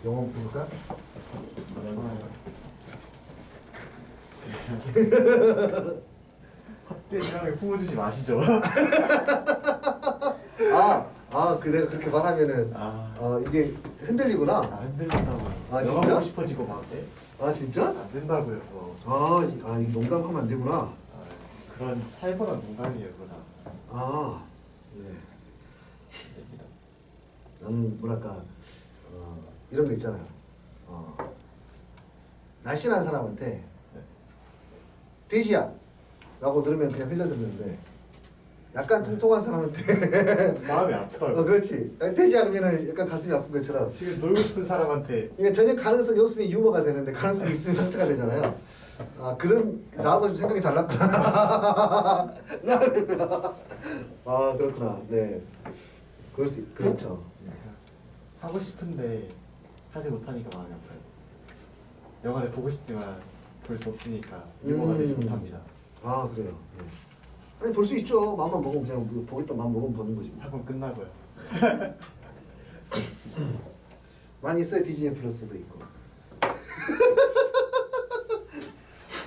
영어 볼까? 헛된 향을 품어주지 마시죠. 그 내가 그렇게 말하면은 이게 흔들리구나. 흔들린다고. 아, 영화 진짜? 보고 싶어지고 막. 아 진짜? 안 된다고요. 이거 농담하면 안 되구나. 그런 살벌한 농담이에요, 그거 다. 네. 됩니다. 나는 뭐랄까 이런 거 있잖아요. 날씬한 사람한테 돼지야 라고 들으면 그냥 흘려듣는데 약간 통통한 사람한테 마음이 아프다고. 그렇지. 돼지야 그러면은 약간 가슴이 아픈 것처럼 지금 놀고 싶은 사람한테 이게 전혀 가능성이 없으면 유머가 되는데 가능성이 있으면 상처가 되잖아요. 그런 나하고 좀 생각이 달랐구나. 나는 그렇구나. 네. 그렇죠. 하고 싶은데 하지 못하니까 마음이 아파요. 영화를 보고 싶지만 볼 수 없으니까 유머가 되지 못합니다. 그래요. 네. 아니 볼 수 있죠. 마음만 먹으면 그냥 보겠다 마음 먹으면 보는 거지. 학원 끝나고요. 많이 있어요. 디즈니 플러스도 있고.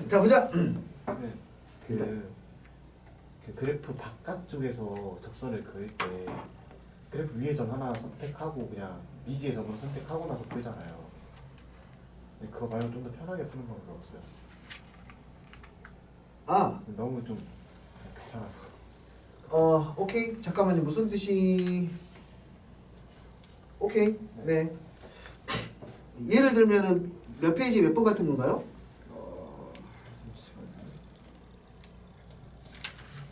자 보자. 그 그래프 바깥쪽에서 접선을 그릴 때 그래프 위에 점 하나 선택하고 그냥 미지의 점을 선택하고 나서 풀잖아요. 근데 그거 말고 좀 더 편하게 푸는 방법이 없어요. 너무 좀 귀찮아서. 오케이. 잠깐만요. 무슨 뜻이? 오케이. 네. 예를 들면은 몇 페이지 몇 번 같은 건가요?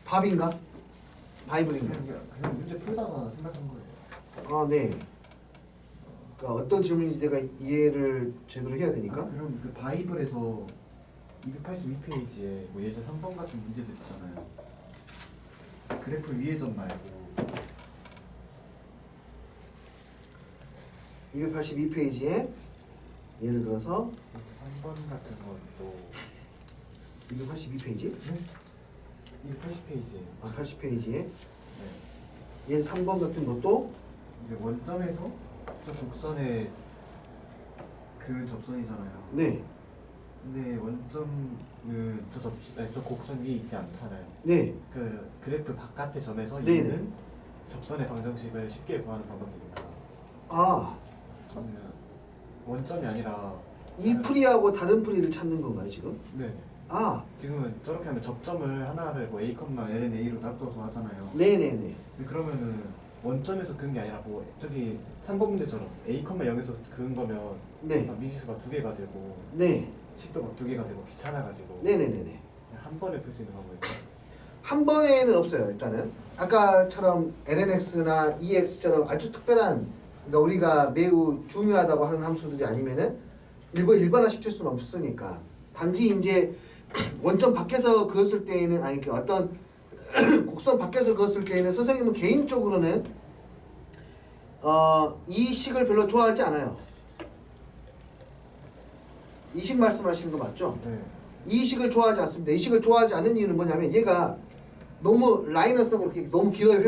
밥인가? 바이블인가? 그냥 문제 풀다가 생각한 거예요. 네. 그러니까 어떤 질문인지 내가 이해를 제대로 해야 되니까. 그럼 그 바이블에서 282페이지에 뭐 예제 3번 같은 문제들 있잖아요. 그래프 위에 점 말고 282페이지에 예를 들어서 예제 3번 같은 것도 282페이지? 280페이지에 80페이지에 네. 예를 3번 같은 것도 이제 원점에서 저 곡선에 그 접선이잖아요. 네. 근데 원점 저 곡선 위에 있지 않잖아요. 네. 그 그래프 바깥의 점에서 네네. 있는 접선의 방정식을 쉽게 구하는 방법입니다. 저는 원점이 아니라 이 풀이하고 다른 풀이를 찾는 건가요 지금? 네. 지금은 저렇게 하면 접점을 하나를 뭐 a, ln a로 놔둬서 하잖아요. 네네네. 근데 그러면은 원점에서 그은 게 아니라 뭐 저기 3번 문제처럼 a, 0에서 그은 거면 네. 막 미지수가 2개가 되고 네. 식도 막 2개가 되고 귀찮아가지고 네네네네. 그냥 한 번에 풀 수 있는 방법이에요. 한 번에는 없어요. 일단은 아까처럼 lnx나 ex처럼 아주 특별한, 그러니까 우리가 매우 중요하다고 하는 함수들이 아니면은 일반화시킬 수는 없으니까, 단지 이제 원점 밖에서 그었을 때에는, 아니 그 어떤 곡선 밖에서 그었을 때에는 선생님은 개인적으로는 이 식을 별로 좋아하지 않아요. 이 식 말씀하시는 거 맞죠? 네. 이 식을 좋아하지 않습니다. 이 식을 좋아하지 않는 이유는 뭐냐면 얘가 너무 라이너스하고 이렇게 너무 길어요.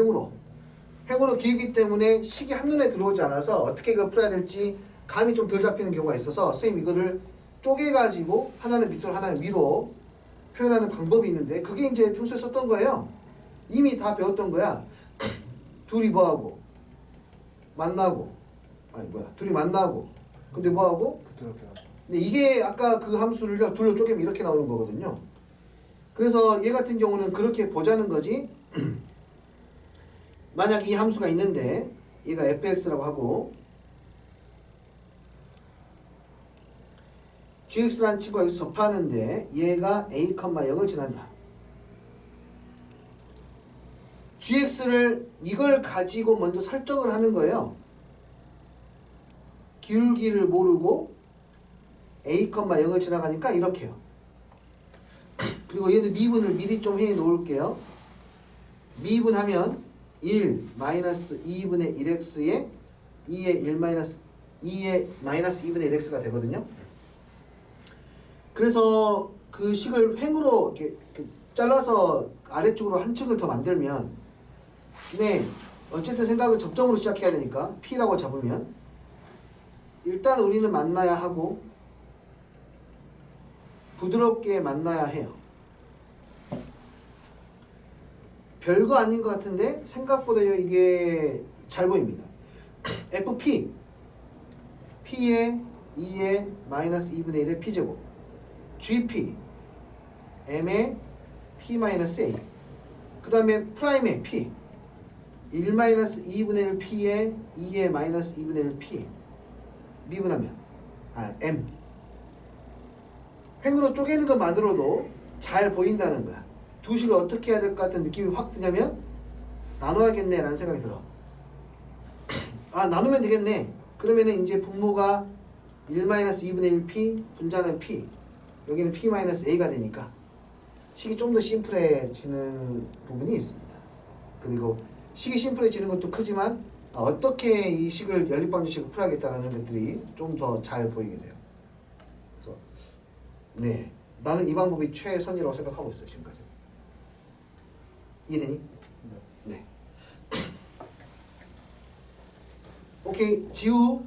횡으로 길기 때문에 식이 한눈에 들어오지 않아서 어떻게 이걸 풀어야 될지 감이 좀 덜 잡히는 경우가 있어서 선생님 이거를 쪼개가지고 하나는 밑으로 하나는 위로 표현하는 방법이 있는데, 그게 이제 평소에 썼던 거예요. 이미 다 배웠던 거야. 둘이 뭐하고 만나고, 둘이 만나고, 근데 뭐하고, 부드럽게 하죠. 근데 이게 아까 그 함수를요 둘로 쪼개면 이렇게 나오는 거거든요. 그래서 얘 같은 경우는 그렇게 보자는 거지. 만약 이 함수가 있는데 얘가 fx라고 하고 gx라는 친구가 여기서 접하는데 얘가 a, 0을 지난다. gx를 이걸 가지고 먼저 설정을 하는 거예요. 기울기를 모르고 a, 0을 지나가니까 이렇게요. 그리고 얘는 미분을 미리 좀 해 놓을게요. 미분하면 1 마이너스 2분의 1x에 2의 1 마이너스 2의 마이너스 2분의 1x가 되거든요. 그래서 그 식을 횡으로 이렇게 잘라서 아래쪽으로 한 층을 더 만들면, 네, 어쨌든 생각은 접점으로 시작해야 되니까 p라고 잡으면 일단 우리는 만나야 하고 부드럽게 만나야 해요. 별거 아닌 것 같은데 생각보다 이게 잘 보입니다. FP P의 2의 마이너스 2분의 1의 P제곱 GP M의 P 마이너스 A 그 다음에 프라임의 P 1 마이너스 2분의 1 P의 2의 마이너스 2분의 1 P 미분하면 M 횡으로 쪼개는 것만으로도 잘 보인다는 거야. 두 식을 어떻게 해야 될 것 같은 느낌이 확 드냐면 나눠야겠네 라는 생각이 들어. 나누면 되겠네. 그러면은 이제 분모가 1-2분의 1 P 분자는 P 여기는 P-A가 되니까 식이 좀 더 심플해지는 부분이 있습니다. 그리고 식이 심플해지는 것도 크지만 어떻게 이 식을 연립방정식을 풀어야겠다는 것들이 좀 더 잘 보이게 돼요. 그래서 네, 나는 이 방법이 최선이라고 생각하고 있어요. 지금까지. 이해되니? 네. 오케이. 지우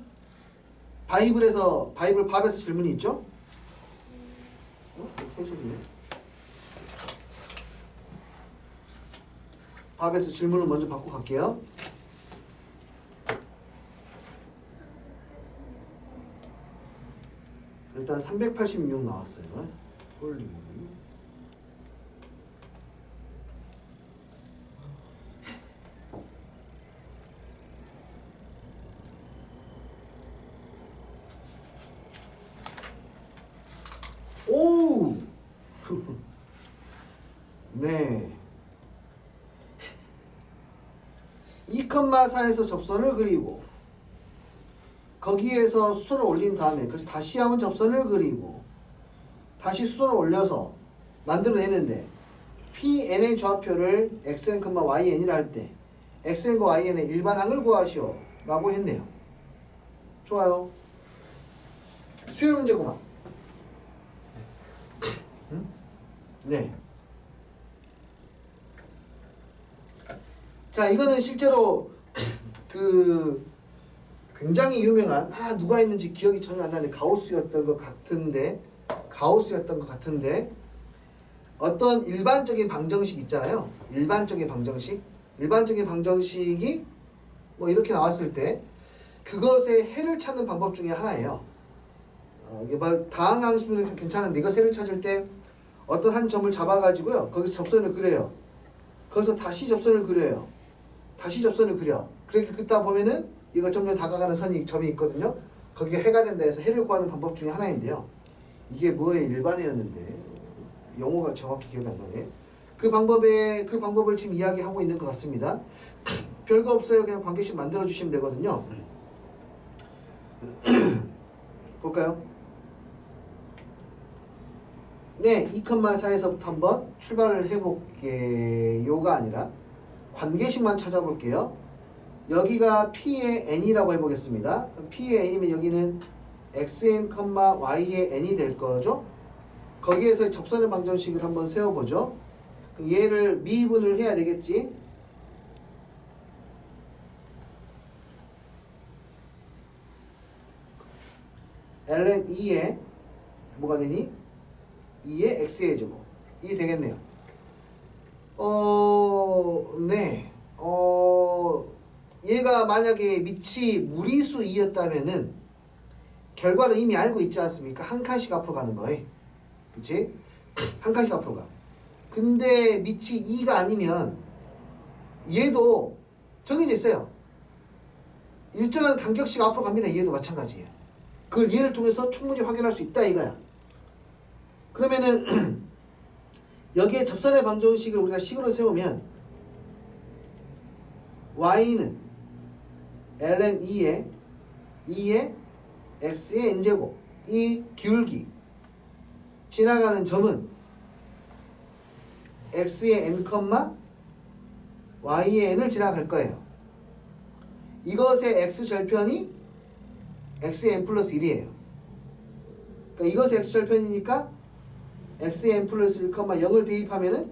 바이블 밥에서 질문이 있죠? 해소리네. 밥에서 질문을 먼저 받고 갈게요. 일단 386 나왔어요. 홀리. 오! 네. 2,4에서 접선을 그리고 거기에서 수선을 올린 다음에 그래서 다시 한번 접선을 그리고 다시 수선을 올려서 만들어내는데 PN의 좌표를 xn, yn이라 할 때 xn과 yn의 일반항을 구하시오 라고 했네요. 좋아요. 수열 문제구만. 응? 네. 자, 이거는 실제로 굉장히 유명한 누가 했는지 기억이 전혀 안 나는데 가우스였던 것 같은데 어떤 일반적인 방정식 있잖아요. 일반적인 방정식이 뭐 이렇게 나왔을 때 그것의 해를 찾는 방법 중에 하나예요. 이게 막 다항항수는 괜찮은데 이거 해를 찾을 때 어떤 한 점을 잡아가지고요. 거기서 접선을 그려요. 거기서 다시 접선을 그려요. 다시 접선을 그려. 그렇게 긋다 보면은 이거 점점 다가가는 점이 있거든요. 거기가 해가 된다 해서 해를 구하는 방법 중에 하나인데요. 이게 뭐의 일반해였는데 용어가 정확히 기억이 안 나네. 그 방법을 지금 이야기하고 있는 것 같습니다. 별거 없어요. 그냥 관계식 만들어 주시면 되거든요. 볼까요? 네, 2,4에서부터 한번 출발을 해볼게요가 아니라 관계식만 찾아볼게요. 여기가 P의 n이라고 해보겠습니다. P의 n이면 여기는 xn, y의 n이 될 거죠. 거기에서 접선의 방정식을 한번 세워보죠. 얘를 미분을 해야 되겠지. ln 2에 뭐가 되니? 2의 x의 제곱. 이게 되겠네요. 네. 얘가 만약에 밑이 무리수 2였다면은 결과를 이미 알고 있지 않습니까? 한 칸씩 앞으로 가는 거예요. 그치? 한 칸씩 앞으로 가. 근데 밑이 2가 아니면 얘도 정해져 있어요. 일정한 간격씩 앞으로 갑니다. 얘도 마찬가지예요. 그걸 얘를 통해서 충분히 확인할 수 있다 이거야. 그러면은 여기에 접선의 방정식을 우리가 식으로 세우면 y는 ln 2의 x의 n제곱 이 기울기 지나가는 점은 x의 n, y의 n을 지나갈 거예요. 이것의 x절편이 x의 n 플러스 1이에요. 그러니까 이것의 x절편이니까 x의 n 플러스 1, 0을 대입하면은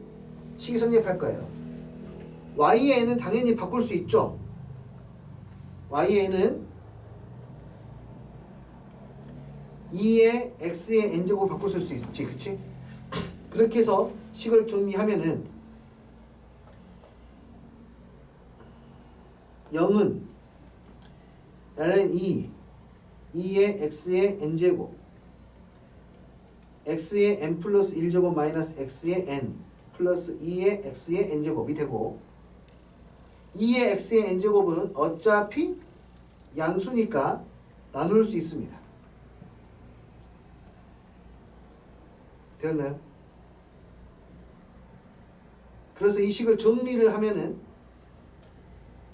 식이 성립할 거예요. y의 n은 당연히 바꿀 수 있죠. y의 n은 2의 x의 n제곱을 바꿔 쓸 수 있지, 그치? 그렇게 해서 식을 정리하면은 0은 ln 2의 x의 n제곱 x의 n 플러스 1제곱 마이너스 x의 n 플러스 2의 x의 n제곱이 되고 2의 x의 n제곱은 어차피 양수니까 나눌 수 있습니다. 되었나요? 그래서 이 식을 정리를 하면은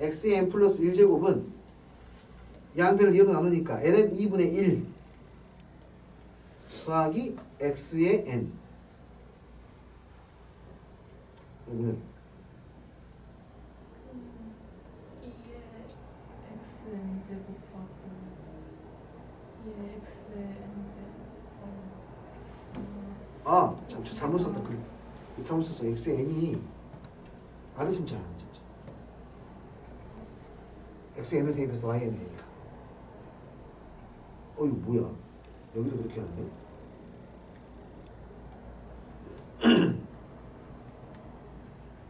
x의 n 플러스 1제곱은 양변을 2로 나누니까 n은 2분의 1 더하기 x의 n 이거는 2의 xn 제곱하고 2의 xn 제곱 잘못 썼다. 잘못 썼어. x의 n이 알았으면 잘 진짜. x의 n을 대입해서 y의 n이니까. 이거 뭐야? 여기도 그렇게 해놨네.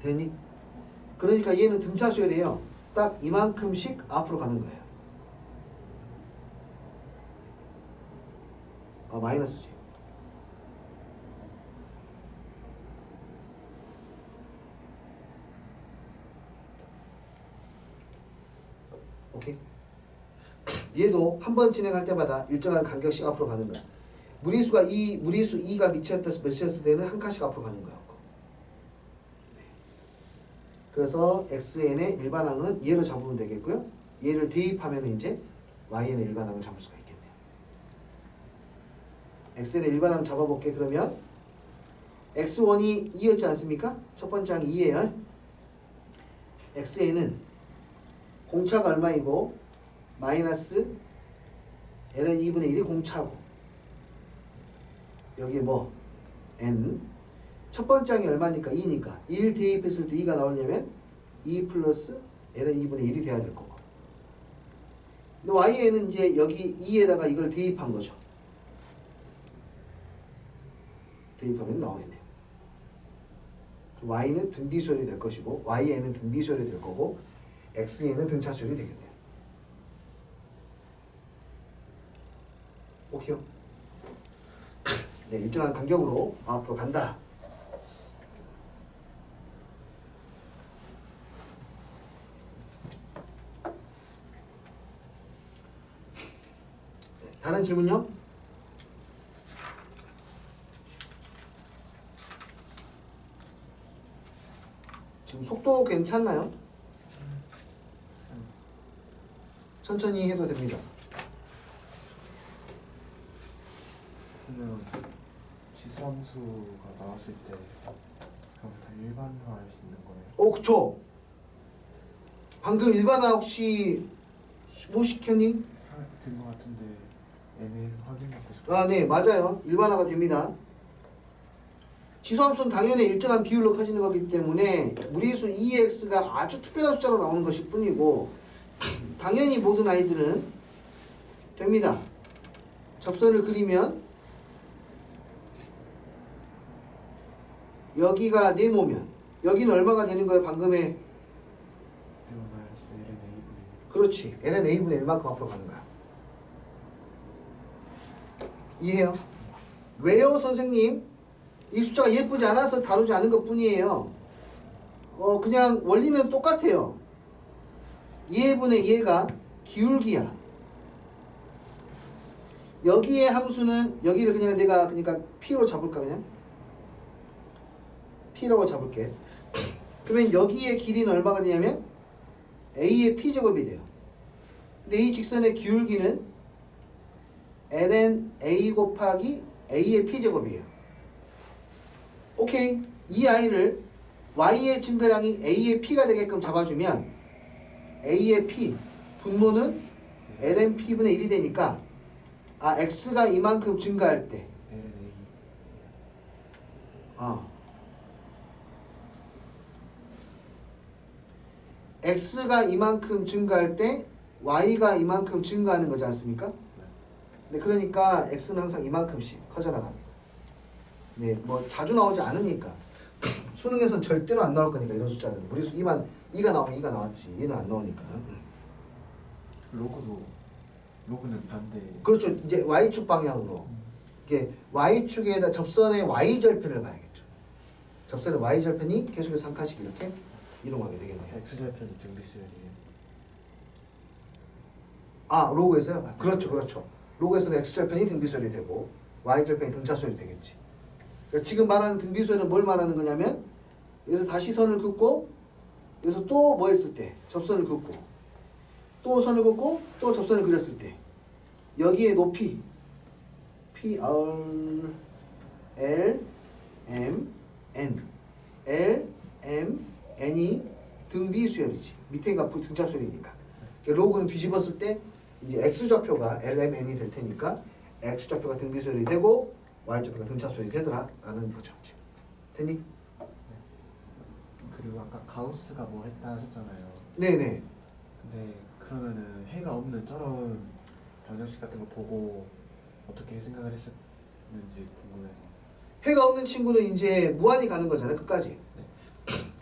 되니? 그러니까 얘는 등차수열이에요. 딱 이만큼씩 앞으로 가는 거예요. 마이너스지. 오케이? 얘도 한 번 진행할 때마다 일정한 간격씩 앞으로 가는 거야. 무리수 2가 몇이었을 때는 한 칸씩 앞으로 가는 거야. 그래서 xn의 일반항은 얘로 잡으면 되겠고요. 얘를 대입하면 이제yn의 일반항을 잡을 수가 있겠네요. xn의 일반항 잡아볼게. 그러면 x1이 2였지 않습니까? 첫 번째 항이 2예요. xn은 공차가 얼마이고 마이너스 ln 2분의 1이 공차고 여기에 뭐 n 첫 번째 항이 얼마니까 2니까 1 대입했을 때 2가 나오려면 2 플러스 ln 2분의 1이 돼야 될 거고 근데 y에는 이제 여기 2에다가 이걸 대입한 거죠. 대입하면 나오겠네요. y는 등비수열이 될 것이고 y에는 등비수열이 될 거고 x에는 등차수열이 되겠네요. 오케이요? 네, 일정한 간격으로 앞으로 간다. 다른 질문요? 지금 속도 괜찮나요? 천천히 해도 됩니다. 그러면 지수함수가 나왔을 때 그럼 다 일반화할 수 있는 거예요? 그쵸. 방금 일반화 혹시 못 시켰니? 된거 같은데 n에서 확인받고 싶어요. 네, 맞아요. 일반화가 됩니다. 지수함수는 당연히 일정한 비율로 커지는 거기 때문에 무리수 2x가 아주 특별한 숫자로 나오는 것일 뿐이고 당연히 모든 아이들은 됩니다. 접선을 그리면 여기가 네모면 여기는 얼마가 되는 거예요? 방금의 그렇지. ln a분의 1만큼 앞으로 가는 거야. 이해해요? 왜요, 선생님? 이 숫자가 예쁘지 않아서 다루지 않은 것 뿐이에요. 그냥 원리는 똑같아요. 얘분의 얘가 기울기야. 여기의 함수는 여기를 그냥 내가 그러니까 p로 잡을까 그냥? p라고 잡을게. 그러면 여기의 길이는 얼마가 되냐면 a의 p제곱이 돼요. 근데 이 직선의 기울기는 ln a 곱하기 a의 p제곱이에요. 오케이. 이 아이를 y의 증가량이 a의 p가 되게끔 잡아주면 a의 p 분모는 ln p분의 1이 되니까 x가 이만큼 증가할 때 x가 이만큼 증가할 때 y가 이만큼 증가하는 거지 않습니까? 네, 그러니까 x는 항상 이만큼씩 커져 나갑니다. 네, 뭐 자주 나오지 않으니까 수능에서는 절대로 안 나올 거니까 이런 숫자들은 무리수 2가 나오면 2가 나왔지 얘는 안 나오니까. 로그는 반대. 그렇죠. 이제 y축 방향으로 이게 y축에다 접선의 y절편을 봐야겠죠. 접선의 y절편이 계속해서 한 칸씩 이렇게 이동하게 되겠네요. X절편이 등비수열이에요. 아, 로그에서요? 그렇죠, 그렇죠. 로그에서는 x절편이 등비수열이 되고 y절편이 등차수열이 되겠지. 그러니까 지금 말하는 등비수열은 뭘 말하는 거냐면 여기서 다시 선을 긋고 여기서 또 뭐 했을 때 접선을 긋고 또 선을 긋고 또 접선을 그렸을 때 여기에 높이 P, R, L, M, N L, M, N이 등비수열이지. 밑에가 등차수열이니까. 그러니까 로그는 뒤집었을 때 이제 X좌표가 L, M, N이 될 테니까 X좌표가 등비수열이 되고 Y좌표가 등차수열이 되더라라는 거죠. 지금. 됐니? 그리고 아까 가우스가 뭐 했다 하셨잖아요. 네네. 근데 그러면은 해가 없는 저런 방정식 같은 거 보고 어떻게 생각을 했었는지 궁금해서. 해가 없는 친구는 이제 무한히 가는 거잖아요. 끝까지.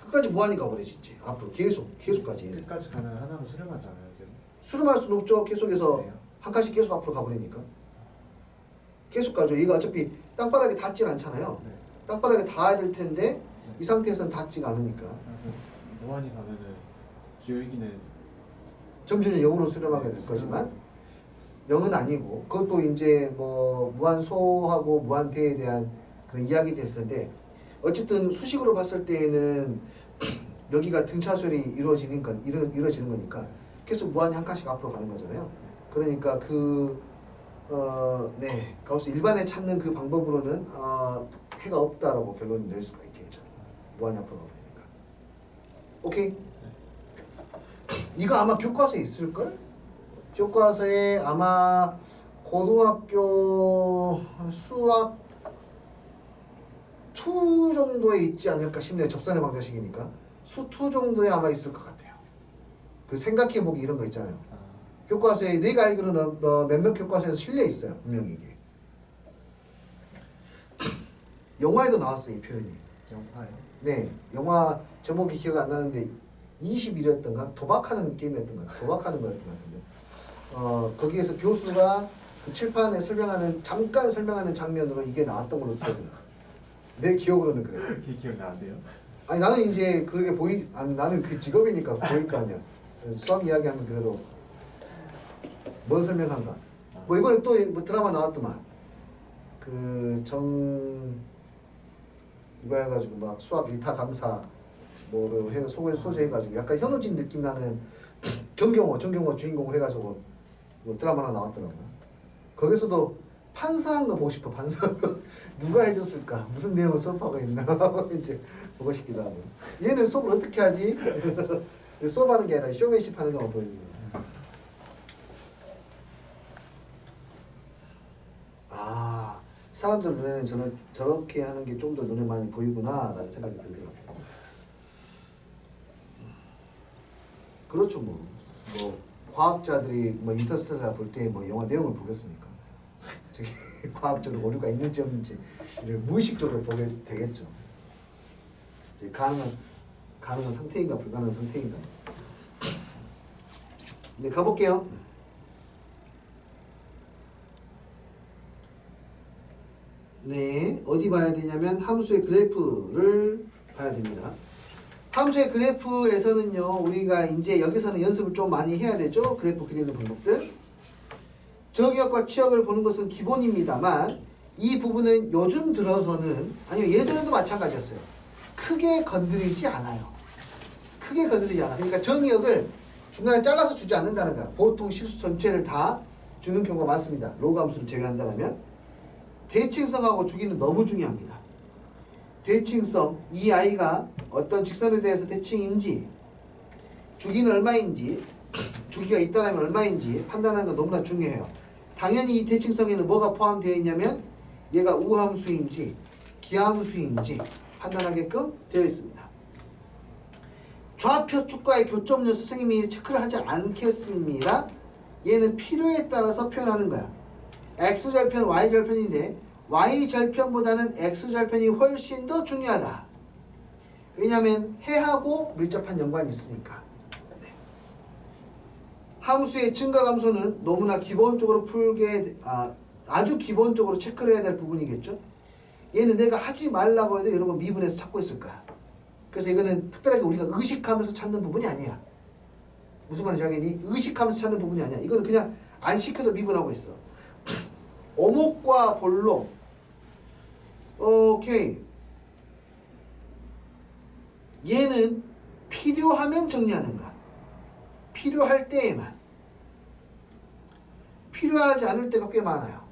끝까지 무한히 가버리지 이제. 앞으로 계속까지. 끝까지 가면 하나로 수렴하지 않아요? 계속? 수렴할 수는 없죠. 계속해서 그래요? 한 칸씩 계속 앞으로 가버리니까. 계속 가죠. 얘가 어차피 땅바닥에 닿질 않잖아요. 네. 땅바닥에 닿아야 될 텐데 이 상태에서는 닿지가 않으니까 그래서 무한히 가면은 기울기는 점점 0으로 수렴하게 될 거지만 0은 아니고 그것도 이제 뭐 무한소하고 무한대에 대한 그런 이야기 될 텐데 어쨌든 수식으로 봤을 때에는 여기가 등차수열이 이루어지는 거니까 계속 무한히 한 칸씩 앞으로 가는 거잖아요. 그러니까 가우스 일반에 찾는 그 방법으로는 해가 없다라고 결론을 낼 수가 있겠죠. 무한히 앞으로 가버리니까. 오케이? 이거 아마 교과서에 있을걸? 교과서에 아마 고등학교 수학 2 정도에 있지 않을까 싶네요. 접선의 방정식이니까. 수 2 정도에 아마 있을 것 같아요. 그 생각해보기 이런 거 있잖아요. 교과서에 내가 알기로는 몇몇 교과서에서 실려 있어요. 분명히 이게. 영화에도 나왔어요. 이 표현이. 영화요? 네. 영화 제목이 기억 안 나는데 21이었던가? 도박하는 게임이었던 것 같아요. 도박하는 거였던 것 같은데 거기에서 교수가 그 칠판에 잠깐 설명하는 장면으로 이게 나왔던 걸로 기억해요. 내 기억으로는 그래요. 그게 기억나세요? 아니 나는 이제 그게 나는 그 직업이니까 보일 거 아니야. 수학 이야기하면 그래도 뭔 설명한가. 뭐 이번에 또 뭐 드라마 나왔더만 누가 해가지고 막 수학 일타 강사 뭐로 해 소재해가지고 약간 현우진 느낌 나는 정경호 주인공을 해가지고 뭐 드라마 하나 나왔더라고요. 거기서도 판사한 거 보고 싶어. 판사한 거 누가 해줬을까? 무슨 내용을 수업하고 있나? 이제 보고 싶기도 하고. 얘는 수업을 어떻게 하지? 수업하는 게 아니라 쇼맨십 하는 거만 보이는 거예요. 아, 사람들 눈에는 저렇게 하는 게 좀 더 눈에 많이 보이구나 라는 생각이 들더라고요. 그렇죠. 뭐 과학자들이 뭐 인터스텔라 볼 때 뭐 영화 내용을 보겠습니까? 저기 과학적으로 오류가 있는지 없는지 무의식적으로 보게 되겠죠. 이제 가능한 상태인가 불가능한 상태인가. 네, 가볼게요. 네, 어디 봐야 되냐면 함수의 그래프를 봐야 됩니다. 함수의 그래프에서는요, 우리가 이제 여기서는 연습을 좀 많이 해야 되죠. 그래프 그리는 방법들. 저기역과 치역을 보는 것은 기본입니다만 이 부분은 요즘 들어서는 아니면 예전에도 마찬가지였어요. 크게 건드리지 않아요. 크게 건드리지 않아. 그러니까 정의역을 중간에 잘라서 주지 않는다는 거야. 보통 실수 전체를 다 주는 경우가 많습니다. 로그 함수를 제외한다면. 대칭성하고 주기는 너무 중요합니다. 대칭성, 이 아이가 어떤 직선에 대해서 대칭인지, 주기는 얼마인지, 주기가 있다면 얼마인지 판단하는 건 너무나 중요해요. 당연히 이 대칭성에는 뭐가 포함되어 있냐면 얘가 우함수인지 기함수인지 판단하게끔 되어 있습니다. 좌표 축과의 교점률 선생님이 체크를 하지 않겠습니다. 얘는 필요에 따라서 표현하는 거야. x절편, y절편인데 y절편보다는 x절편이 훨씬 더 중요하다. 왜냐하면 해하고 밀접한 연관이 있으니까. 네. 함수의 증가 감소는 너무나 기본적으로 아주 기본적으로 체크를 해야 될 부분이겠죠. 얘는 내가 하지 말라고 해도 여러분 미분해서 찾고 있을 거야. 그래서 이거는 특별하게 우리가 의식하면서 찾는 부분이 아니야. 무슨 말인지 알겠니? 의식하면서 찾는 부분이 아니야. 이거는 그냥 안 시켜도 미분하고 있어. 오목과 볼록. 오케이. 얘는 필요하면 정리하는가? 필요할 때에만. 필요하지 않을 때가 꽤 많아요.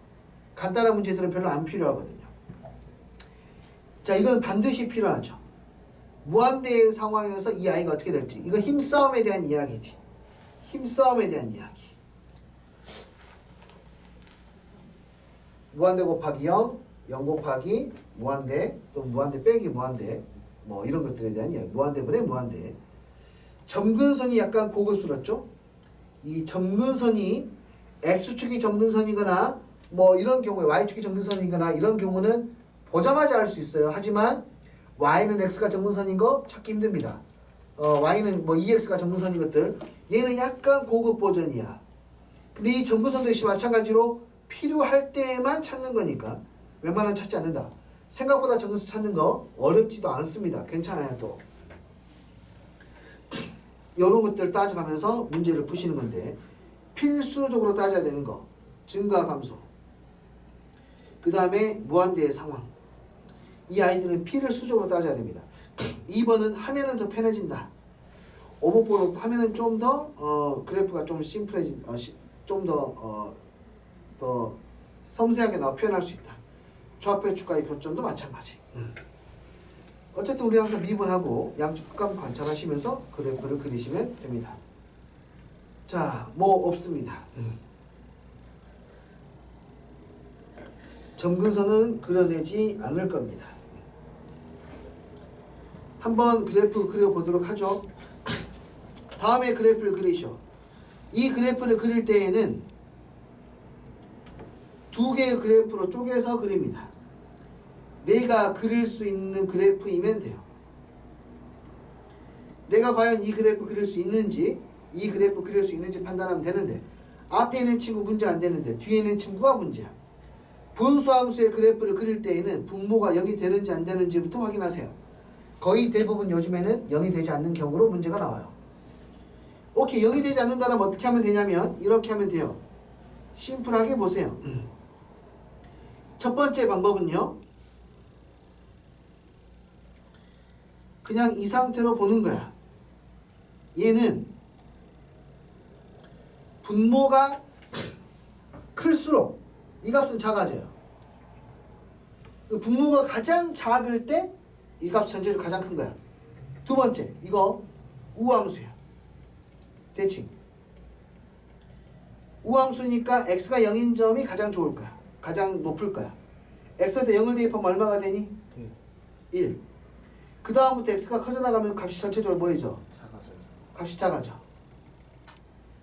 간단한 문제들은 별로 안 필요하거든요. 자, 이건 반드시 필요하죠. 무한대의 상황에서 이 아이가 어떻게 될지. 이거 힘싸움에 대한 이야기지. 힘싸움에 대한 이야기. 무한대 곱하기 0, 0 곱하기 무한대, 또 무한대 빼기 무한대, 뭐 이런 것들에 대한 이야기. 무한대분의 무한대. 점근선이 약간 고급스럽죠? 이 점근선이 X축이 점근선이거나 뭐 이런 경우에 Y축이 점근선이거나 이런 경우는 보자마자 알 수 있어요. 하지만 Y는 X가 점근선인 거 찾기 힘듭니다. Y는 뭐 2X가 점근선인 것들. 얘는 약간 고급 버전이야. 근데 이 점근선도 역시 마찬가지로 필요할 때만 찾는 거니까 웬만하면 찾지 않는다. 생각보다 점근선 찾는 거 어렵지도 않습니다. 괜찮아요 또. 이런 것들 따져가면서 문제를 푸시는 건데 필수적으로 따져야 되는 거. 증가 감소. 그 다음에 무한대의 상황. 이 아이들은 필수적으로 따져야 됩니다. 2번은 하면은 더 편해진다. 오목볼록 하면은 좀 더 그래프가 좀 심플해진 좀 더 섬세하게 나와 표현할 수 있다. 좌표 축과의 교점도 마찬가지. 어쨌든 우리 항상 미분하고 양쪽 끝감 관찰하시면서 그래프를 그리시면 됩니다. 자, 뭐 없습니다. 점근선은 그려내지 않을 겁니다. 한번 그래프 그려보도록 하죠. 다음에 그래프를 그리셔. 이 그래프를 그릴 때에는 두 개의 그래프로 쪼개서 그립니다. 내가 그릴 수 있는 그래프이면 돼요. 내가 과연 이 그래프 그릴 수 있는지, 이 그래프 그릴 수 있는지 판단하면 되는데 앞에 있는 친구 문제 안 되는데 뒤에 있는 친구가 문제야. 분수함수의 그래프를 그릴 때에는 분모가 0이 되는지 안 되는지부터 확인하세요. 거의 대부분 요즘에는 0이 되지 않는 경우로 문제가 나와요. 오케이, 0이 되지 않는다면 어떻게 하면 되냐면 이렇게 하면 돼요. 심플하게 보세요. 첫 번째 방법은요. 그냥 이 상태로 보는 거야. 얘는 분모가 클수록 이 값은 작아져요. 분모가 가장 작을 때 이 값 전체적으로 가장 큰 거야. 두 번째, 이거 우함수야. 대칭. 우함수니까 x가 0인 점이 가장 좋을 거야. 가장 높을 거야. x한테 0을 대입하면 얼마가 되니? 1. 그 다음부터 x가 커져나가면 값이 전체적으로 뭐이죠? 작아져요. 값이 작아져.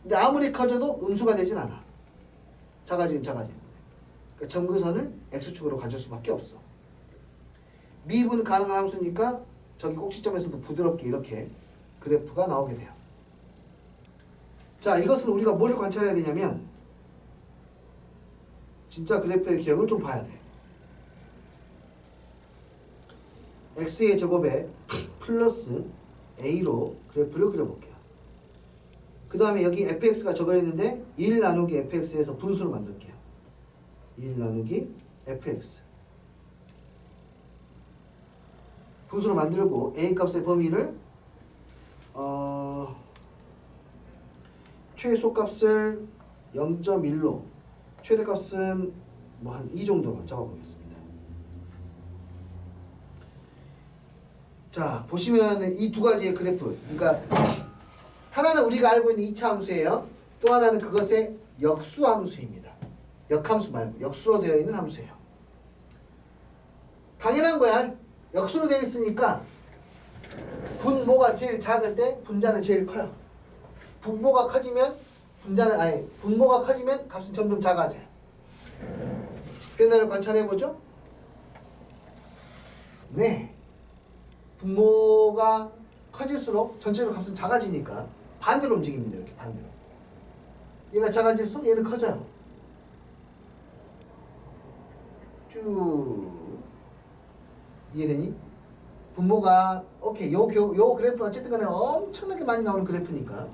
근데 아무리 커져도 음수가 되진 않아. 작아지긴 작아지는데. 그러니까 점근선을 x축으로 가질 수밖에 없어. 미분 가능한 함수니까 저기 꼭지점에서도 부드럽게 이렇게 그래프가 나오게 돼요. 자, 이것은 우리가 뭘 관찰해야 되냐면 진짜 그래프의 기억을 좀 봐야 돼. x의 제곱에 플러스 a로 그래프를 그려볼게요. 그 다음에 여기 fx가 적어있는데 1 나누기 fx에서 분수를 만들게요. 1 나누기 fx 분수를 만들고 a 값의 범위를 최소값을 0.1로 최대값은 뭐 한 2 정도로 잡아보겠습니다. 자, 보시면 이 두 가지의 그래프, 그러니까 하나는 우리가 알고 있는 2차 함수예요. 또 하나는 그것의 역수 함수입니다. 역함수 말고 역수로 되어 있는 함수예요. 당연한 거야. 역수로 되어 있으니까 분모가 제일 작을 때 분자는 제일 커요. 분모가 커지면 분모가 커지면 값은 점점 작아져요. 변화를 관찰해보죠. 네. 분모가 커질수록 전체적 값은 작아지니까 반대로 움직입니다. 이렇게 반대로. 얘가 작아질수록 얘는 커져요. 쭉 이해되니? 분모가 오케이 요 그래프는 어쨌든 간에 엄청나게 많이 나오는 그래프니까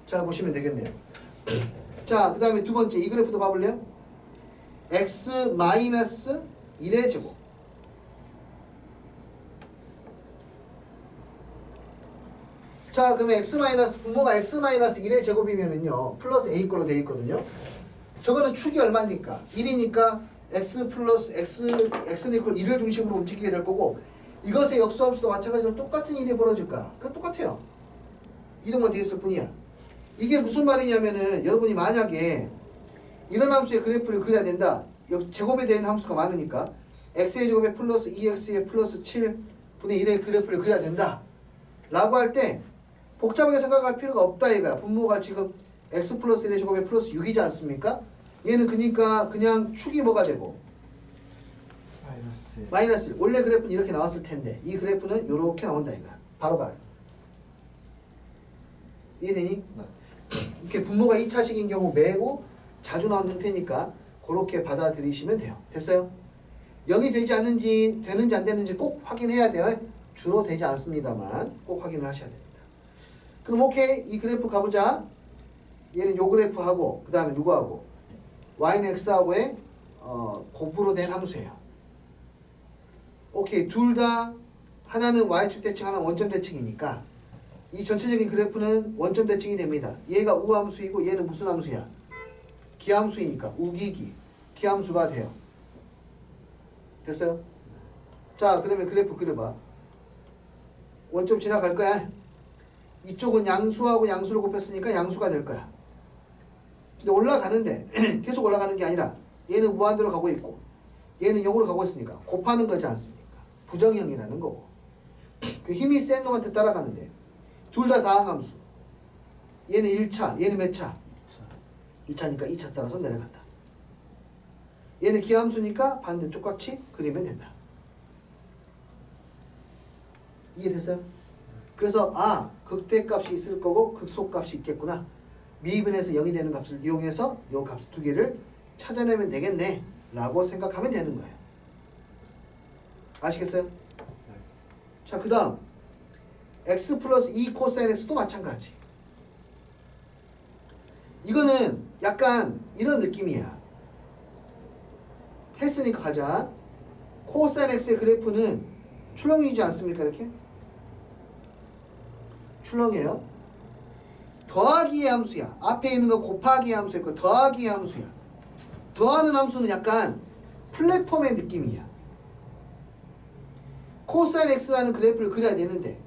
잘 보시면 되겠네요. 자, 그 다음에 두 번째 이 그래프도 봐볼래요? x 마이너스 1의 제곱. 자, 그러면 x 마이너스 분모가 x 마이너스 1의 제곱이면은요 플러스 a 거로 되어 있거든요. 저거는 축이 얼마니까 1이니까 x 플러스 x는 이퀄 1을 중심으로 움직이게 될 거고, 이것의 역수함수도 마찬가지로 똑같은 일이 벌어질까? 그건 똑같아요. 이동만 되어 있을 뿐이야. 이게 무슨 말이냐면은 여러분이 만약에 이런 함수의 그래프를 그려야 된다. 제곱에 대한 함수가 많으니까 x의 제곱에 플러스 2x의 플러스 7분의 1의 그래프를 그려야 된다 라고 할 때 복잡하게 생각할 필요가 없다 이거야. 분모가 지금 x 플러스 1의 제곱에 플러스 6이지 않습니까? 얘는 그러니까 그냥 축이 뭐가 되고 마이너스 1. 원래 그래프는 이렇게 나왔을 텐데 이 그래프는 이렇게 나온다 이거야. 바로 가요. 이해되니? 네. 이렇게 분모가 2차식인 경우 매우 자주 나오는 형태니까 그렇게 받아들이시면 돼요. 됐어요? 0이 되지 않는지 되는지 안 되는지 꼭 확인해야 돼요. 주로 되지 않습니다만 꼭 확인을 하셔야 됩니다. 그럼 오케이 이 그래프 가보자. 얘는 요 그래프하고 그 다음에 누구하고 y는 x하고의 곱으로 된 함수예요. 오케이 둘 다 하나는 y축 대칭 하나는 원점 대칭이니까 이 전체적인 그래프는 원점 대칭이 됩니다. 얘가 우함수이고 얘는 무슨 함수야? 기함수이니까 우기기 기함수가 돼요. 됐어요? 자, 그러면 그래프 그려봐. 원점 지나갈 거야. 이쪽은 양수하고 양수를 곱했으니까 양수가 될 거야. 근데 올라가는데 계속 올라가는 게 아니라 얘는 무한대로 가고 있고 얘는 0으로 가고 있으니까 곱하는 거지 않습니까? 부정형이라는 거고 그 힘이 센 놈한테 따라가는데 둘 다 다항함수. 얘는 1차, 얘는 몇 차? 2차니까 2차 따라서 내려간다. 얘는 기함수니까 반대쪽 같이 그리면 된다. 이해됐어요? 그래서 극대값이 있을 거고 극소값이 있겠구나. 미분에서 0이 되는 값을 이용해서 이 값 두 개를 찾아내면 되겠네 라고 생각하면 되는 거예요. 아시겠어요? 자, 그 다음 x 플러스 2 코사인 x도 마찬가지. 이거는 약간 이런 느낌이야. 했으니까 가자. 코사인 x의 그래프는 출렁이지 않습니까? 이렇게 출렁해요. 더하기의 함수야. 앞에 있는 거 곱하기의 함수였고 더하기의 함수야. 더하는 함수는 약간 플랫폼의 느낌이야. 코사인 x라는 그래프를 그려야 되는데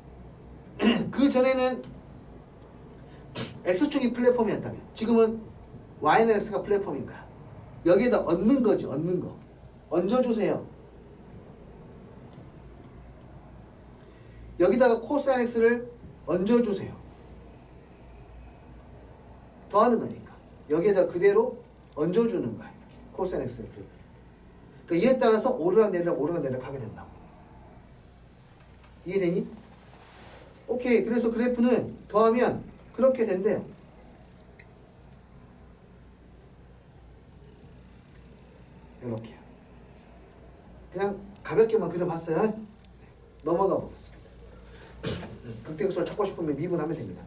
그 전에는 x축이 플랫폼이었다면 지금은 y는 x가 플랫폼인가. 여기에다 얹는 거지. 얹는 거. 얹어주세요. 여기다가 코사인 x를 얹어주세요. 더하는 거니까 여기에다 그대로 얹어주는 거야. 코사인 x의 그래프. 그러니까 이에 따라서 오르락 내리락 오르락 내리락 하게 된다고. 이해되니? 오케이. 그래서 그래프는 더하면 그렇게 된대요. 이렇게 그냥 가볍게만 그려봤어요. 넘어가 보겠습니다. 극대극소를 찾고 싶으면 미분하면 됩니다.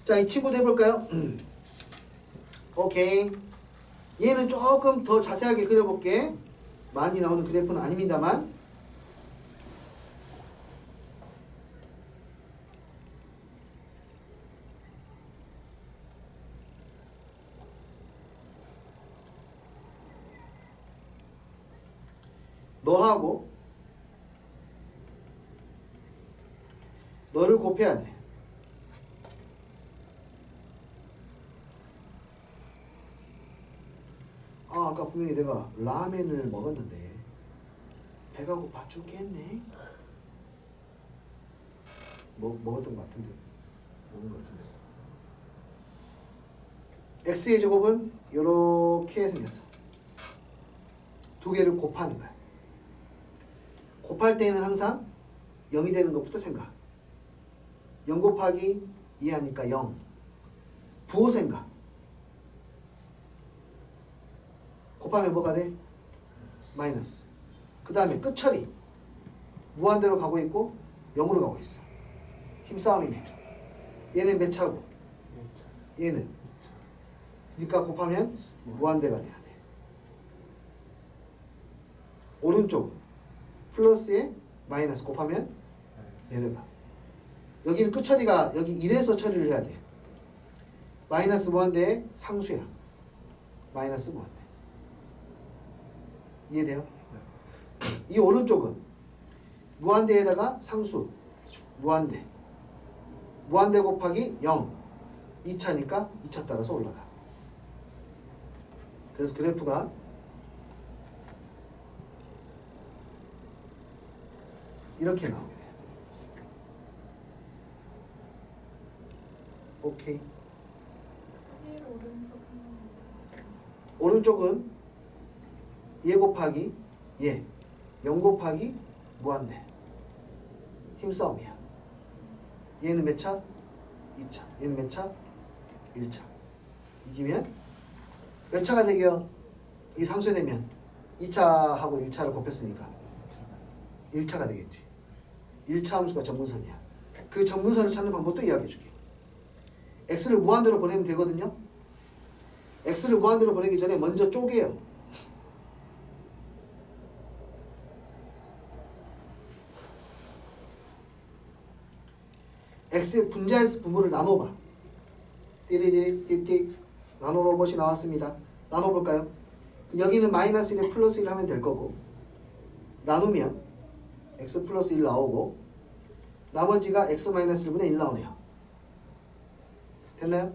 자, 이 친구도 해볼까요? 오케이. 얘는 조금 더 자세하게 그려볼게. 많이 나오는 그래프는 아닙니다만 너하고 너를 곱해야 돼. 아까 분명히 내가 라멘을 먹었는데 배가 고파 죽겠네. 먹었던 것 같은데 먹은 것 같은데. x의 제곱은 이렇게 생겼어. 두 개를 곱하는 거야. 곱할 때는 항상 0이 되는 것부터 생각. 0 곱하기 2 하니까 0. 부호 생각. 곱하면 뭐가 돼? 마이너스. 그 다음에 끝처리. 무한대로 가고 있고 0으로 가고 있어. 힘싸움이네. 얘는 몇 차고? 얘는. 그러니까 곱하면 무한대가 돼야 돼. 오른쪽은 플러스에 마이너스 곱하면 내려가. 여기는 끝처리가 여기 1에서 처리를 해야 돼. 마이너스 무한대의 상수야. 마이너스 무한대. 이해돼요? 이 오른쪽은 무한대에다가 상수 무한대. 무한대 곱하기 0. 2차니까 2차 따라서 올라가. 그래서 그래프가 이렇게 나오게 돼요. 오케이. 사실 오른쪽 하나만 오른쪽은 얘 곱하기 얘 0 곱하기 무한대. 힘싸움이야. 얘는 몇 차? 2차. 얘는 몇 차? 1차. 이기면 몇 차가 되게요? 이 상쇄되면 2차하고 1차를 곱했으니까 1차가 되겠지. 1차 함수가 정근선이야. 그 정근선을 찾는 방법도 이야기해 줄게. x를 무한대로 보내면 되거든요. x를 무한대로 보내기 전에 먼저 쪼개요. x의 분자에서 부모를 나눠봐. 띠리리띠띠 나눠 로봇이 나왔습니다. 나눠볼까요? 여기는 마이너스 1에 플러스 1 하면 될 거고, 나누면 x 플러스 1 나오고 나머지가 x 마이너스 1분의 1 나오네요. 됐나요?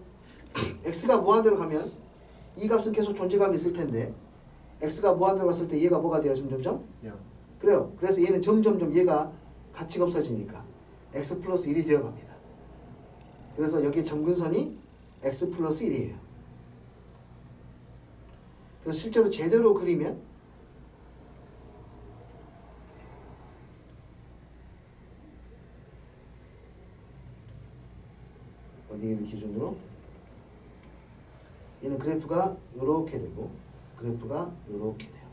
x가 무한대로 가면 이 값은 계속 존재감이 있을 텐데 x가 무한대로 갔을 때 얘가 뭐가 돼요? 점점점? 그래요. 그래서 얘는 점점점 얘가 가치가 없어지니까 x 플러스 1이 되어갑니다. 그래서 여기 점근선이 x 플러스 1이에요. 그래서 실제로 제대로 그리면 어디를 기준으로 얘는 그래프가 이렇게 되고 그래프가 이렇게 돼요.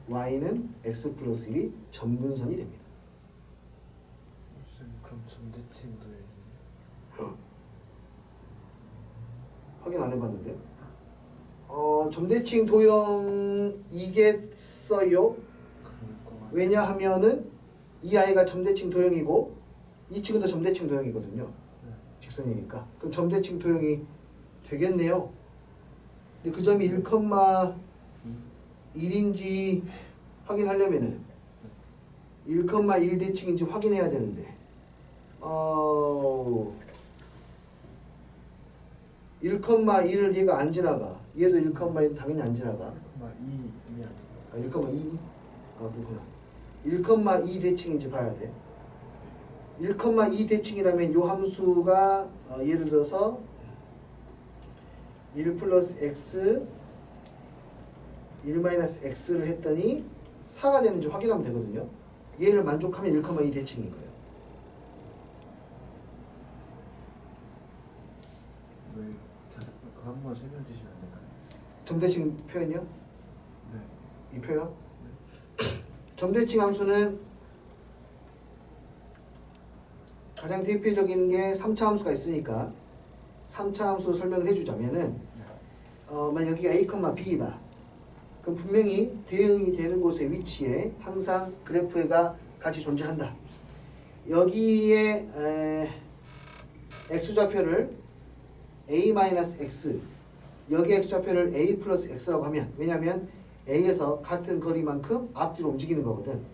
y는 x 플러스 1이 점근선이 됩니다. 그럼 점대칭도 확인 안 해봤는데 점대칭 도형이겠어요. 왜냐하면은 이 아이가 점대칭 도형이고 이 친구도 점대칭 도형이거든요. 직선이니까. 그럼 점대칭 도형이 되겠네요. 근데 그 점이 1,1인지 확인하려면은 1,1 대칭인지 확인해야 되는데 1,1을 얘가 안 지나가. 얘도 1,1 당연히 안 지나가. 1,2니? 그렇구나. 1,2 대칭인지 봐야 돼. 1,2 대칭이라면 요 함수가 예를 들어서 1 플러스 x 1 마이너스 x를 했더니 4가 되는지 확인하면 되거든요. 얘를 만족하면 1,2 대칭인 거예요. 그거 한번 설명 주시면 안 될까요? 점대칭 표현이요? 네. 이 표현? 점대칭 함수는 가장 대표적인 게 3차 함수가 있으니까 3차 함수로 설명을 해주자면은 만약 여기가 a, b이다. 그럼 분명히 대응이 되는 곳의 위치에 항상 그래프가 같이 존재한다. 여기에 x좌표를 a-x 여기 x좌표를 a 플러스 x라고 하면 왜냐하면 a에서 같은 거리만큼 앞뒤로 움직이는 거거든.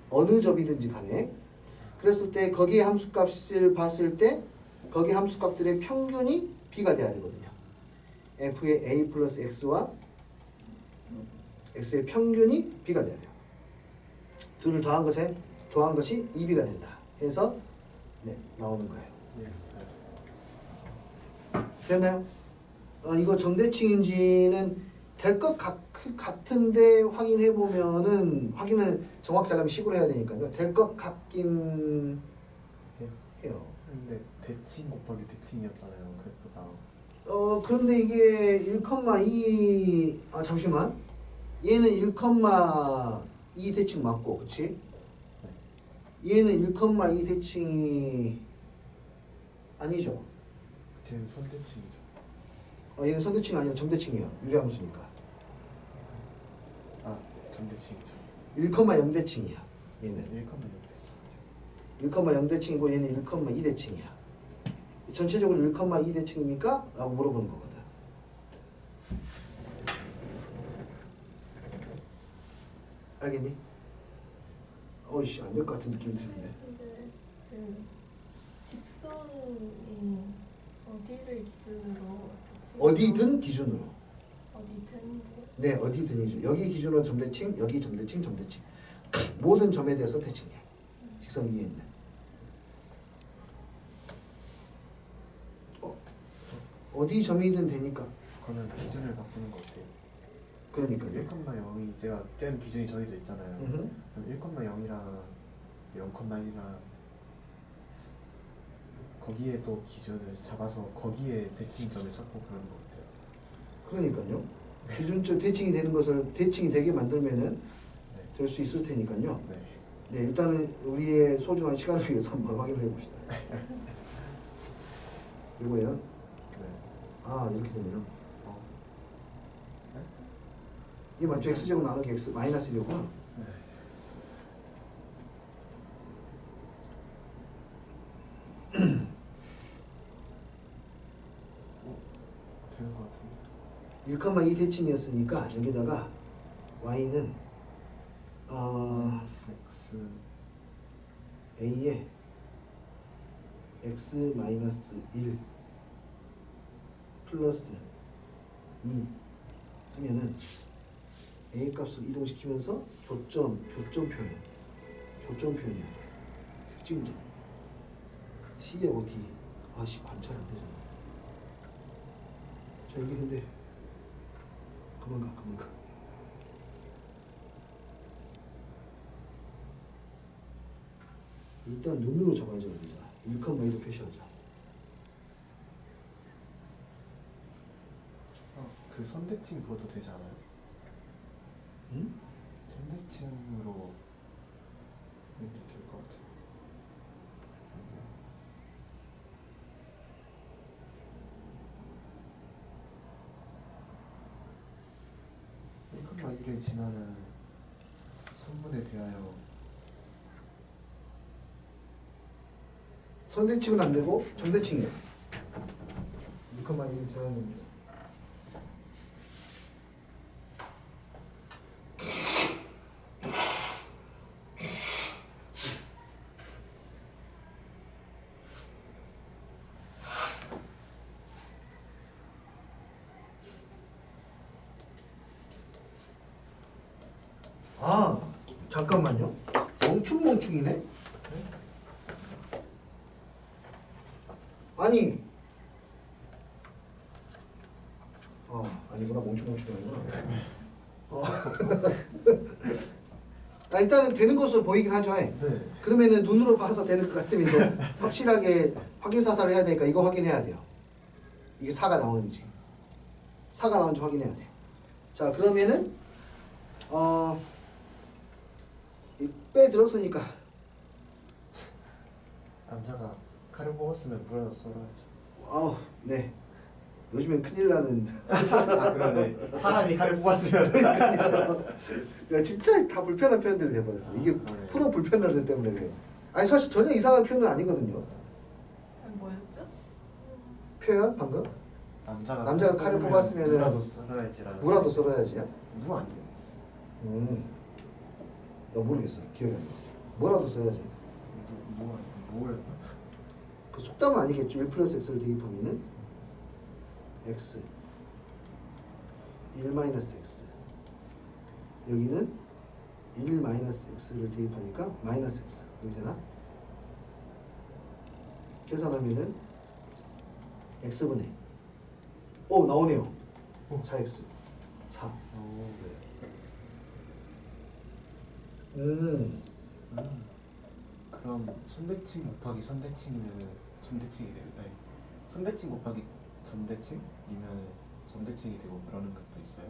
어느 점이든지 간에 그랬을 때 거기에 함수값을 봤을 때 거기 함수값들의 평균이 b가 돼야 되거든요. f의 a 플러스 x와 x의 평균이 b가 돼야 돼요. 둘을 더한 것이 2b가 된다. 해서 나오는 거예요. 됐나요? 이거 점대칭인지는 될 것 같은데 확인해 보면은 확인을 정확히 하려면 식으로 해야 되니까요. 될 것 같긴 해요. 근데 대칭 곱하기 대칭이었잖아요. 그래프가. 그런데 이게 1,2 잠시만. 얘는 1,2 대칭 맞고, 그치? 얘는 1,2 대칭이 아니죠. 걔는 선대칭이죠. 얘는 선대칭이 아니라 점대칭이에요. 유리함수니까. 아, 점대칭이죠. 1,0 대칭이야. 얘는 1,0대칭. 1,0 대칭이고 얘는 1,2 대칭이야. 전체적으로 1,2 대칭입니까? 라고 물어보는 거거든. 알겠니? 어이씨 안 될 것 같은 느낌이 드는데. 이제 그 직선이 어디를 기준으로 어디든 기준으로. 어디든 네, 어디든이죠. 여기 기준으로 점대칭, 여기 점대칭, 점대칭. 모든 점에 대해서 대칭해. 직선 위에 있는. 어디 점이든 되니까. 그러면 기준을 바꾸는 거 어때요? 그러니까요. 1,0이 제가 뗀 기준이 정해져 있잖아요. 음흠. 그럼 1,0이랑 0,1이랑 거기에 또 기준을 잡아서 거기에 대칭점을 찾고 그러는 거 같아요. 그러니까요. 기준점 대칭이 되는 것을 대칭이 되게 만들면은 네. 될 수 있을 테니까요. 네. 네, 일단은 우리의 소중한 시간을 위해서 한번 확인을 해봅시다. 이거예요. 네. 이렇게 되네요. 어. 이게 맞죠? x제곱 나누기 x 마이너스 1이구나. 네. 되는 거 같은데. 1,2 대칭이었으니까 여기다가 y는 x a에 x 마이너스 1 플러스 2 쓰면은 a 값을 이동시키면서 교점 표현해야 돼. 특징점 C하고 D 관찰 안 되잖아. 자 이게 근데 그만 가. 일단 눈으로 잡아줘야 되잖아. 1,2로 표시하자. 그 선대칭 그것도 되지 않아요? 응? 선대칭으로 이렇게 될 것 같아요. 1,1을 지나는 선분에 대하여 선대칭은 안 되고 점대칭이야. 1,2를 지나는 잠깐만요. 멍충이네. 아니. 아니구나. 멍충이 아니구나. 일단은 되는 것으로 보이긴 하죠. 네. 그러면은 눈으로 봐서 되는 것 같으면 이제 확실하게 확인 사살을 해야 되니까 이거 확인해야 돼요. 이게 4가 나오는지. 4가 나오는지 확인해야 돼. 자, 그러면은 빼들었으니까 남자가 칼을 뽑았으면 물어서 썰어야죠. 네. 요즘엔 큰일 나는. 그러네. 사람이 칼을 뽑았으면. 야, 진짜 다 불편한 표현들을 해버렸어. 이게 그래. 프로 불편함들 때문에 그래. 아니 사실 전혀 이상한 표현은 아니거든요. 뭐였죠? 표현 방금? 남자가 칼을 뽑았으면은 무라도 썰어야지라는. 무라도 썰어야지야. 무 아니에요? 나 모르겠어. 기억이 안 나. 뭐라도 써야지. 뭐였나? 그 속담은 아니겠죠. 1 플러스 x를 대입하면은 x 1 마이너스 x 여기는 1 마이너스 x를 대입하니까 마이너스 x 여기 되나? 계산하면은 x분의 나오네요. 4x 4. 오. 그럼 선대칭 곱하기 선대칭이면은 점대칭이 되고, 아니 선대칭 곱하기 점대칭이면 점대칭이 되고 그러는 것도 있어요?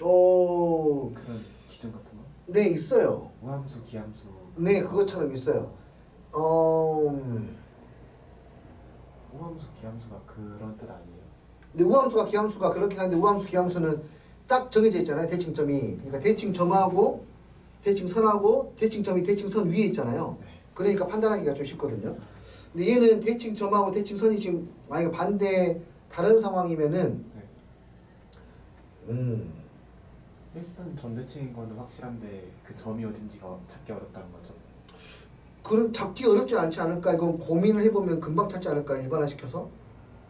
오, 그런 기준 같은 거? 네 있어요. 우함수, 기함수. 네 그것처럼 있어요. 우함수, 기함수가 그런 뜻 아니에요? 근데 우함수가 기함수가 그렇긴 한데 우함수 기함수는 딱 정해져 있잖아요. 대칭점이. 그러니까 대칭점하고 대칭선하고 대칭점이 대칭선 위에 있잖아요. 네. 그러니까 판단하기가 좀 쉽거든요. 근데 얘는 대칭점하고 대칭선이 지금 만약에 반대 다른 상황이면은 네. 일단 점대칭인 거는 확실한데 그 점이 어딘지가 찾기 어렵다는 거죠. 그런 잡기 어렵지 않지 않을까? 이건 고민을 해보면 금방 찾지 않을까? 일반화시켜서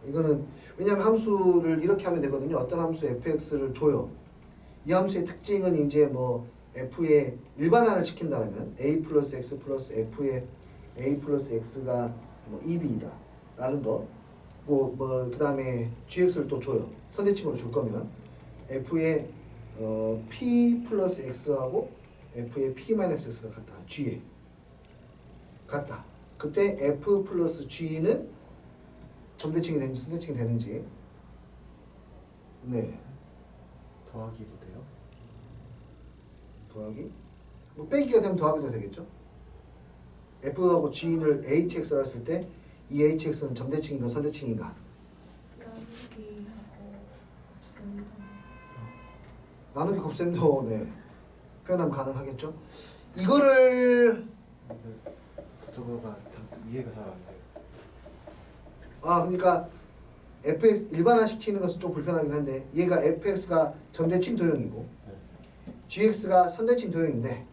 이거는 왜냐하면 함수를 이렇게 하면 되거든요. 어떤 함수 fx를 줘요. 이 함수의 특징은 이제 뭐 f의 일반화를 시킨다면 a 플러스 x 플러스 f의 a 플러스 x가 뭐 2b이다 라는 거. 뭐 그 다음에 gx를 또 줘요. 선대칭으로 줄 거면 f의 p 플러스 x하고 f의 p 마이너스 x가 같다. g에 같다. 그때 f 플러스 g는 점대칭이 되는지 선대칭이 되는지. 네. 더하기도 돼요? 더하기 뭐 빼기가 되면 더하기도 되겠죠. f하고 g를 hx로 했을 때 이 hx는 점대칭인가 선대칭인가. 나누기 곱셈도 네 표현하면 가능하겠죠. 이거를 근데 저거가 참 이해가 잘 안 돼요. 그러니까 fx 일반화 시키는 것은 좀 불편하긴 한데 얘가 fx가 점대칭 도형이고 네. gx가 선대칭 도형인데 네.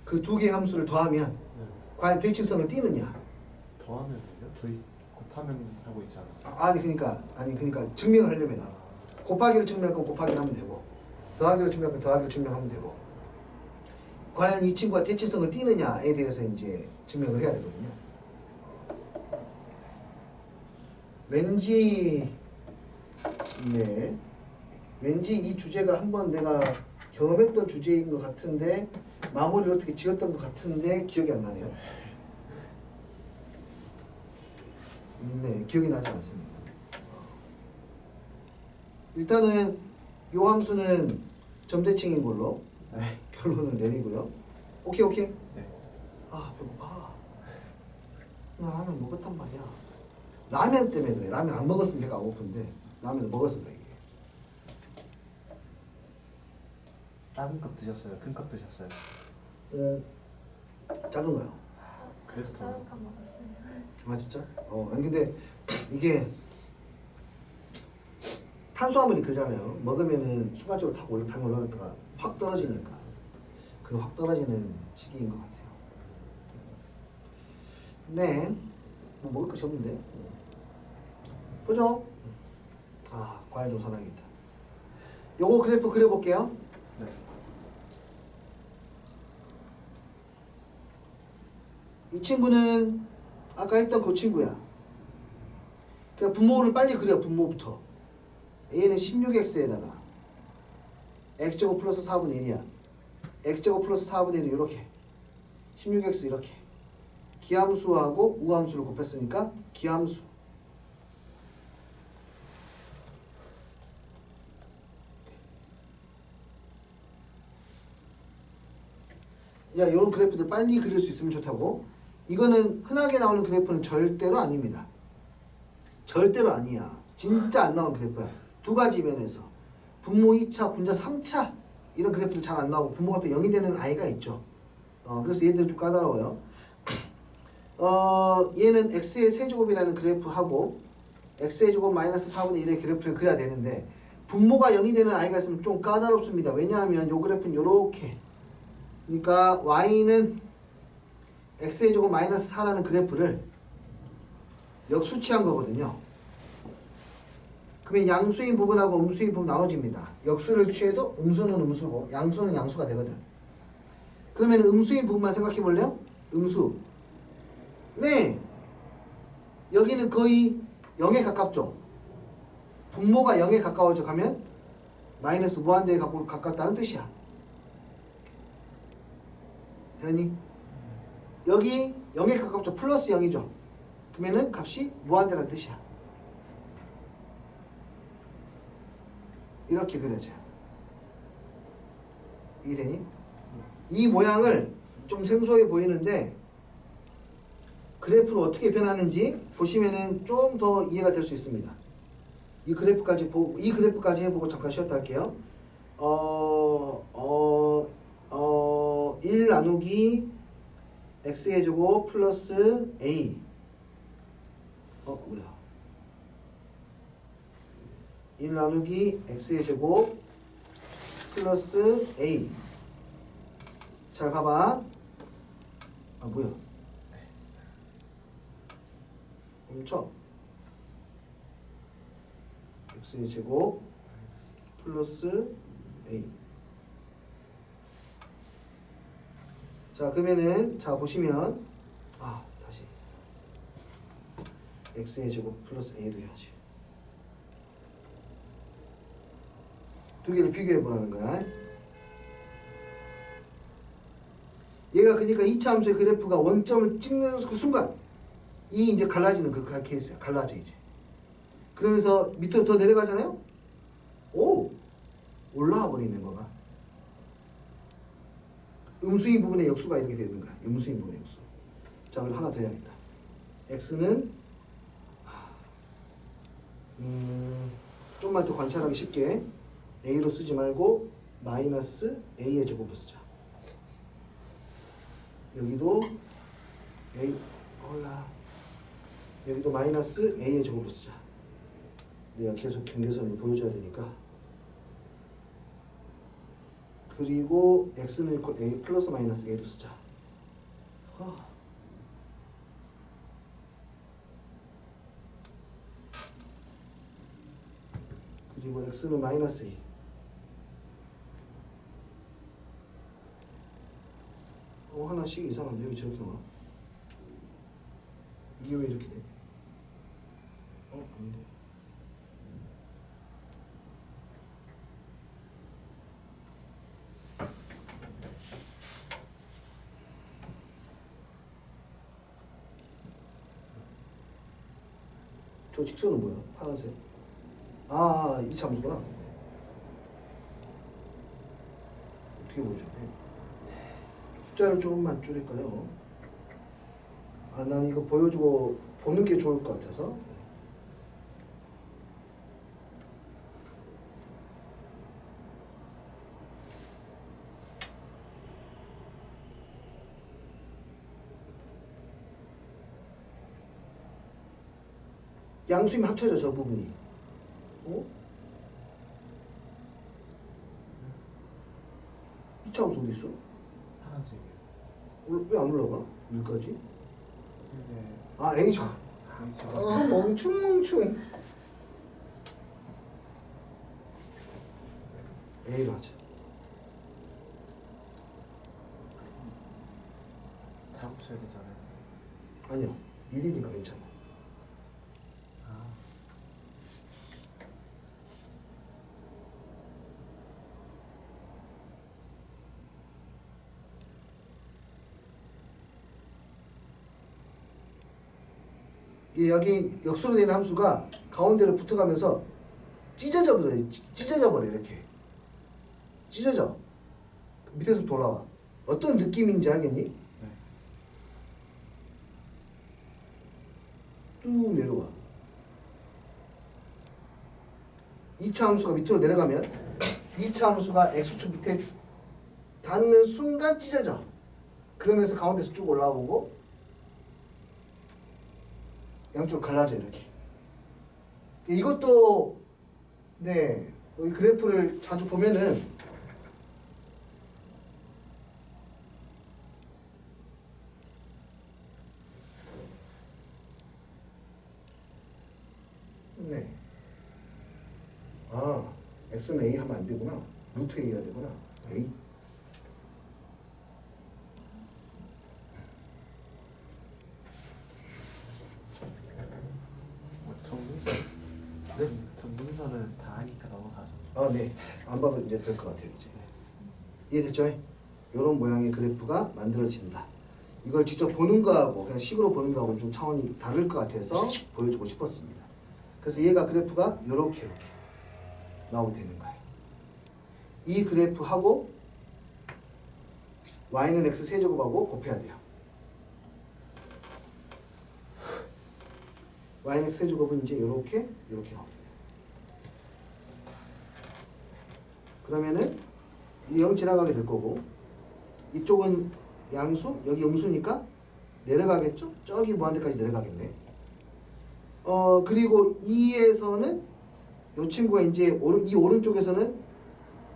그 두 개의 함수를 더하면 네. 과연 대칭성을 띠느냐? 더하면은요? 저희 곱하면 하고 있지 않았어요? 아니 그러니까 증명을 하려면 곱하기를 증명할 건 곱하기를 하면 되고 더하기를 증명할 건 더하기를 증명하면 되고 과연 이 친구가 대칭성을 띠느냐에 대해서 이제 증명을 해야 되거든요. 왠지 이 주제가 한번 내가 경험했던 주제인 것 같은데 마무리를 어떻게 지었던 것 같은데 기억이 안 나네요. 네, 기억이 나지 않습니다. 일단은 요 함수는 점대칭인 걸로 네. 결론을 내리고요. 오케이. 네. 아 배고파. 나 라면 먹었단 말이야. 라면 때문에 그래. 라면 안 먹었으면 배가 안 고픈데 라면을 먹어서 그래 이게. 작은 컵 드셨어요? 큰 컵 드셨어요? 작은 거요. 그래서 더 짤까 먹었어요. 아 진짜? 아니 근데 이게 탄수화물이 그러잖아요. 먹으면은 순간적으로 당이 올라갔다가 확 떨어지니까 그 확 떨어지는 시기인 것 같아요. 네, 뭐 먹을 것이 없는데. 보죠. 과일 좀 사놔야겠다. 요거 그래프 그려볼게요. 네. 이 친구는 아까 했던 그 친구야. 그러니까 분모를 빨리 그려. 분모부터. A는 16x에다가 x제곱 플러스 4분의 1이야. x제곱 플러스 4분의 1은 이렇게 16x 이렇게 기함수하고 우함수를 곱했으니까 기함수 야 요런 그래프들 빨리 그릴 수 있으면 좋다고. 이거는 흔하게 나오는 그래프는 절대로 아닙니다. 절대로 아니야. 진짜 안 나오는 그래프야. 두 가지 면에서 분모 2차, 분자 3차 이런 그래프들 잘 안 나오고 분모가 또 0이 되는 아이가 있죠. 그래서 얘들은 좀 까다로워요. 얘는 x의 세제곱이라는 그래프하고 x의 제곱 마이너스 4분의 1의 그래프를 그려야 되는데 분모가 0이 되는 아이가 있으면 좀 까다롭습니다. 왜냐하면 요 그래프는 요렇게 그러니까 y는 x의 제곱 마이너스 4라는 그래프를 역수치한 거거든요. 그러면 양수인 부분하고 음수인 부분 나눠집니다. 역수를 취해도 음수는 음수고 양수는 양수가 되거든. 그러면 음수인 부분만 생각해 볼래요? 음수. 네. 여기는 거의 0에 가깝죠. 분모가 0에 가까워져 가면 마이너스 무한대에 가깝다는 뜻이야. 됐니? 여기 0에 가깝죠. 플러스 0이죠. 그러면은 값이 무한대라는 뜻이야. 이렇게 그려져요. 이해되니? 이 모양을 좀 생소해 보이는데 그래프로 어떻게 변하는지 보시면은 좀 더 이해가 될 수 있습니다. 이 그래프까지 해보고 잠깐 쉬었다 할게요. 1 나누기 x의 제곱 플러스 a. 뭐야? 1 나누기 x의 제곱 플러스 a. 잘 봐봐. 뭐야? 멈춰. x의 제곱 플러스 a. 자, 그러면은 자 보시면 다시 x의 제곱 플러스 a도 해야지. 두 개를 비교해 보라는 거야. 얘가 그러니까 2차 함수의 그래프가 원점을 찍는 그 순간 이 이제 갈라지는 그 케이스야. 갈라져 이제. 그러면서 밑으로 더 내려가잖아요. 오! 올라와 버리는 거가. 음수인 부분의 역수가 이렇게 되는 거야. 음수인 부분의 역수. 자, 그럼 하나 더 해야겠다. x는 좀만 더 관찰하기 쉽게 a로 쓰지 말고 마이너스 a의 제곱으로 쓰자. 여기도 a 여기도 마이너스 a의 제곱으로 쓰자. 내가 계속 경계선을 보여줘야 되니까. 그리고 x는 이퀄 a 플러스 마이너스 a도 쓰자. 그리고 x는 마이너스 a. 하나씩 이상한데 왜 저렇게 나와? 이게 왜 이렇게 돼? 아닌데. 저 직선은 뭐야? 파란색. 이 참수구나. 어떻게 보여줘야 돼? 숫자를 조금만 줄일까요? 난 이거 보여주고 보는 게 좋을 것 같아서. 양수임 합쳐져 저 부분이. 이 차함수 어디 있어? 파란색이에요. 왜 안 올라가? 여기까지? 이게 A죠. 멍충. A로 하자. 다 붙여야 되잖아요. 아니요. 1이니까 괜찮아. 여기 역수로 되는 함수가 가운데로 붙어가면서 찢어져 버려 이렇게. 찢어져. 밑에서부터 올라와. 어떤 느낌인지 알겠니? 네. 뚝 내려와. 2차 함수가 밑으로 내려가면 2차 함수가 x축 밑에 닿는 순간 찢어져. 그러면서 가운데서 쭉 올라오고 양쪽으로 갈라져 이렇게. 이것도 네, 이 그래프를 자주 보면은 네. x는 a 하면 안 되구나. 루트 a 해야 되구나. a. 정문서. 네? 정문서는 다 하니까 넘어가서. 네. 안 봐도 이제 될 것 같아요. 이제 이해됐죠? 이런 모양의 그래프가 만들어진다. 이걸 직접 보는 거하고 그냥 식으로 보는 거하고는 좀 차원이 다를 것 같아서 보여주고 싶었습니다. 그래서 얘가 그래프가 이렇게 나오게 되는 거예요. 이 그래프하고 y는 x 세제곱하고 곱해야 돼요. y는 x 세제곱은 이제 이렇게 나옵니다. 그러면은 이 0 지나가게 될 거고 이쪽은 양수, 여기 음수니까 내려가겠죠? 저기 무한대까지 내려가겠네. 그리고 2에서는 이 친구가 이제 이 오른쪽에서는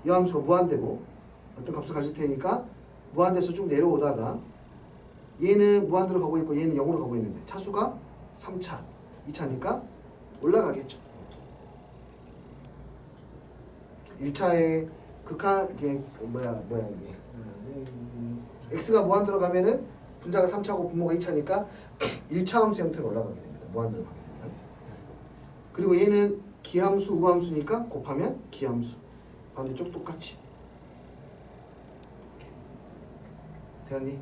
이 함수가 무한대고 어떤 값을 가질 테니까 무한대에서 쭉 내려오다가 얘는 무한대로 가고 있고 얘는 0으로 가고 있는데 차수가 3차, 2차니까 올라가겠죠. 1차에 극한 이게 뭐야 이게 x가 무한대로 가면은 분자가 3차고 분모가 2차니까 1차 함수 형태로 올라가게 됩니다. 무한대로 가게 되면. 그리고 얘는 기함수, 우함수니까 곱하면 기함수. 반대쪽 똑같이. 되었니?